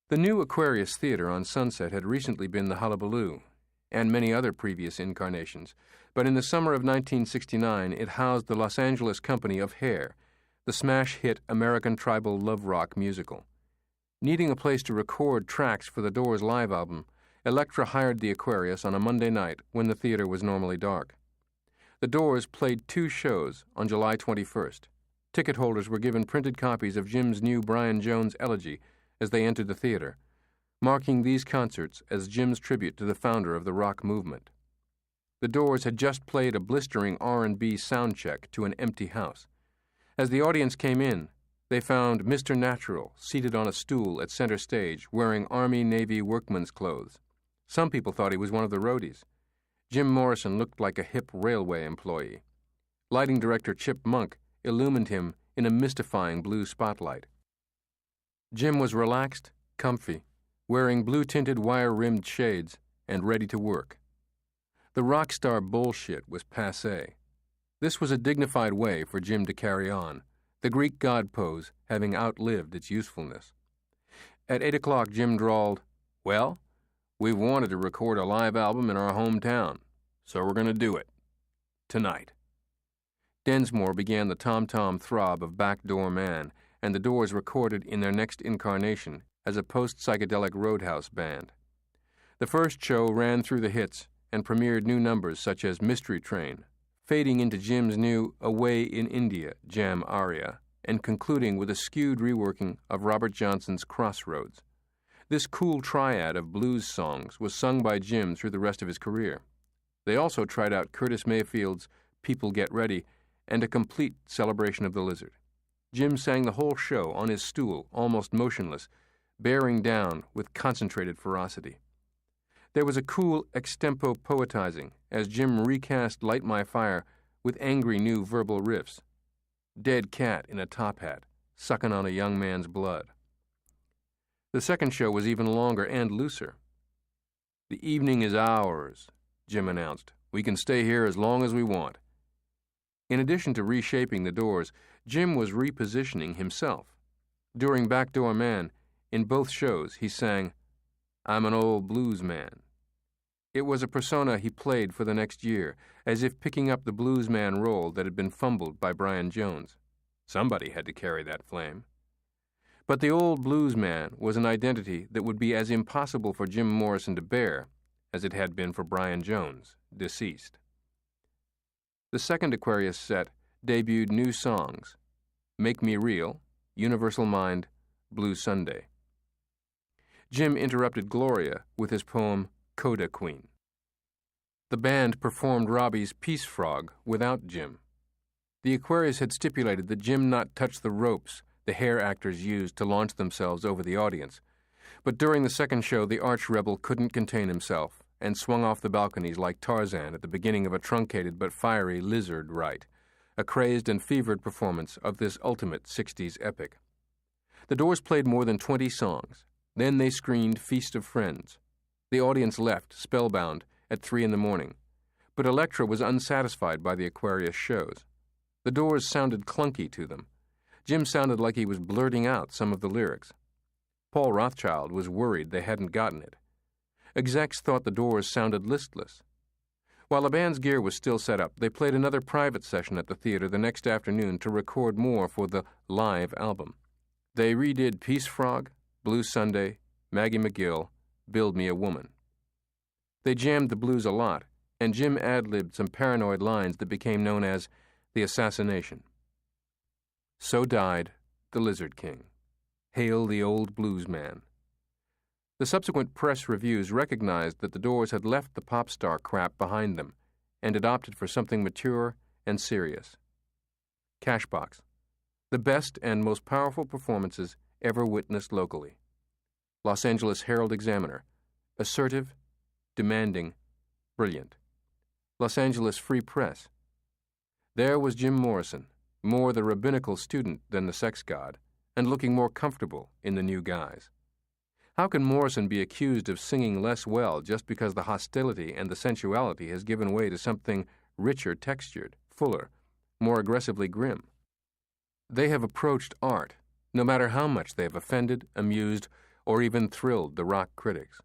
The new Aquarius Theater on Sunset had recently been the Hullabaloo, and many other previous incarnations, but in the summer of 1969 it housed the Los Angeles company of Hair, the smash hit American tribal love rock musical. Needing a place to record tracks for the Doors' live album, Elektra hired the Aquarius on a Monday night when the theater was normally dark. The Doors played 2 shows on July 21st. Ticket holders were given printed copies of Jim's new Brian Jones elegy as they entered the theater, marking these concerts as Jim's tribute to the founder of the rock movement. The Doors had just played a blistering R&B sound check to an empty house. As the audience came in, they found Mr. Natural seated on a stool at center stage wearing Army-Navy workman's clothes. Some people thought he was one of the roadies. Jim Morrison looked like a hip railway employee. Lighting director Chip Monk illumined him in a mystifying blue spotlight. Jim was relaxed, comfy, wearing blue-tinted wire-rimmed shades and ready to work. The rock star bullshit was passé. This was a dignified way for Jim to carry on, the Greek god pose having outlived its usefulness. At 8 o'clock, Jim drawled, "Well, we've wanted to record a live album in our hometown, so we're going to do it. Tonight." Densmore began the tom-tom throb of Backdoor Man, and the Doors recorded in their next incarnation as a post-psychedelic Roadhouse band. The first show ran through the hits and premiered new numbers such as Mystery Train, fading into Jim's new Away in India jam aria, and concluding with a skewed reworking of Robert Johnson's Crossroads. This cool triad of blues songs was sung by Jim through the rest of his career. They also tried out Curtis Mayfield's People Get Ready and a complete celebration of the Lizard. Jim sang the whole show on his stool, almost motionless, bearing down with concentrated ferocity. There was a cool extempo poetizing as Jim recast Light My Fire with angry new verbal riffs. Dead cat in a top hat, sucking on a young man's blood. The second show was even longer and looser. "The evening is ours," Jim announced. "We can stay here as long as we want." In addition to reshaping the Doors, Jim was repositioning himself. During Backdoor Man, in both shows, he sang, "I'm an old blues man." It was a persona he played for the next year, as if picking up the blues man role that had been fumbled by Brian Jones. Somebody had to carry that flame. But the old blues man was an identity that would be as impossible for Jim Morrison to bear as it had been for Brian Jones, deceased. The second Aquarius set debuted new songs: Make Me Real, Universal Mind, Blue Sunday. Jim interrupted Gloria with his poem Coda Queen. The band performed Robbie's Peace Frog without Jim. The Aquarius had stipulated that Jim not touch the ropes the Hair actors used to launch themselves over the audience, but during the second show the arch-rebel couldn't contain himself and swung off the balconies like Tarzan at the beginning of a truncated but fiery Lizard rite, a crazed and fevered performance of this ultimate 60s epic. The Doors played more than 20 songs. Then they screened Feast of Friends. The audience left, spellbound, at 3 a.m, but Elektra was unsatisfied by the Aquarius shows. The Doors sounded clunky to them. Jim sounded like he was blurting out some of the lyrics. Paul Rothchild was worried they hadn't gotten it. Execs thought the Doors sounded listless. While the band's gear was still set up, they played another private session at the theater the next afternoon to record more for the live album. They redid Peace Frog, Blue Sunday, Maggie McGill, Build Me a Woman. They jammed the blues a lot, and Jim ad-libbed some paranoid lines that became known as the assassination. So died the Lizard King. Hail the old blues man. The subsequent press reviews recognized that the Doors had left the pop star crap behind them and had opted for something mature and serious. Cashbox. The best and most powerful performances ever witnessed locally. Los Angeles Herald-Examiner. Assertive, demanding, brilliant. Los Angeles Free Press. There was Jim Morrison, more the rabbinical student than the sex god, and looking more comfortable in the new guise. How can Morrison be accused of singing less well just because the hostility and the sensuality has given way to something richer textured, fuller, more aggressively grim? They have approached art, no matter how much they have offended, amused, or even thrilled the rock critics.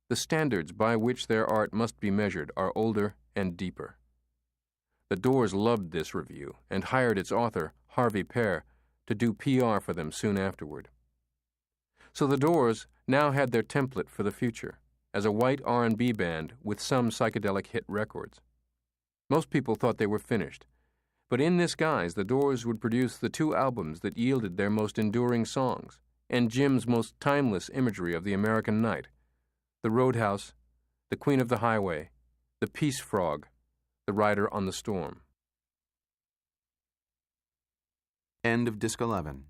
The standards by which their art must be measured are older and deeper. The Doors loved this review and hired its author, Harvey Pear, to do PR for them soon afterward. So the Doors now had their template for the future, as a white R&B band with some psychedelic hit records. Most people thought they were finished, but in this guise the Doors would produce the 2 albums that yielded their most enduring songs and Jim's most timeless imagery of the American night: the Roadhouse, the Queen of the Highway, the Peace Frog, the Rider on the Storm. End of Disc 11.